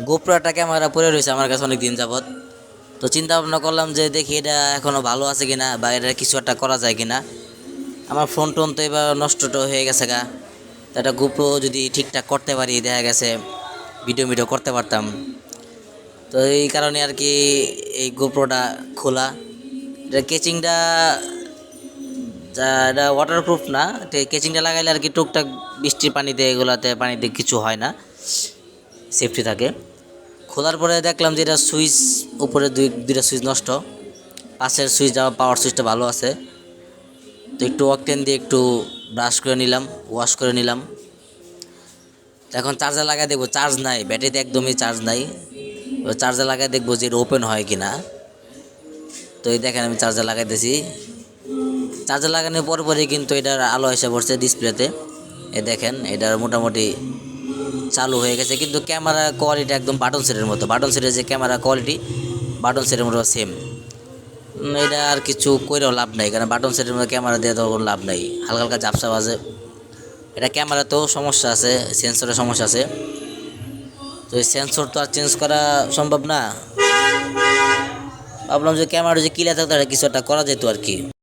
গোপ্রোটা camera পড়ে রয়েছে আমার কাছে অনেক দিন যাবত। তো চিন্তা ভাবনা করলাম যে দেখি এটা এখনও ভালো আছে কিনা বা এটা কিছু একটা করা যায় কিনা। আমার ফোন টোন তো এবার নষ্ট হয়ে গেছে গা। তো এটা গোপ্রো যদি ঠিকঠাক করতে পারি দেখা গেছে ভিডিও করতে পারতাম। তো এই কারণে আর কি এই গোপ্রোটা খোলা। এটা কেচিংটা এটা ওয়াটারপ্রুফ না, কেচিংটা লাগাইলে আর কি টুকটাক বৃষ্টির পানিতে এগুলাতে পানিতে কিছু হয় না, সেফটি থাকে। খোলার পরে দেখলাম যে এটা সুইচ উপরে দুইটা সুইচ নষ্ট, পাশের সুইচটা পাওয়ার সুইচটা ভালো আছে। তো একটু অকটেন দিয়ে একটু ব্রাশ করে নিলাম, ওয়াশ করে নিলাম। এখন চার্জার লাগাই দেখবো, চার্জ নাই ব্যাটারিতে, একদমই চার্জ নাই। চার্জার লাগাই দেখবো যে এটা ওপেন হয় কি না। তো এই দেখেন আমি চার্জার লাগাইতেছি। চার্জার লাগানোর পরপরই কিন্তু এটার আলো এসে পড়ছে ডিসপ্লেতে। এ দেখেন এটার মোটামুটি চালু হয়ে গেছে, কিন্তু ক্যামেরা কোয়ালিটি একদম বাটন সেটের মতো। বাটন সেটের যে ক্যামেরা কোয়ালিটি বাটন সেটের মতো সেম। এটা আর কিছু কইরেও লাভ নাই, কারণ বাটন সেটের মধ্যে ক্যামেরা দিয়ে তো কোনো লাভ নাই, হালকা হালকা ঝাপসা বাজে। এটা ক্যামেরাতেও সমস্যা আছে, সেন্সরের সমস্যা আছে। তো এই সেন্সর তো আর চেঞ্জ করা সম্ভব না। ভাবলাম যে ক্যামেরা যে ক্লিয়ার থাকতো কিছু একটা করা যেত আর কি।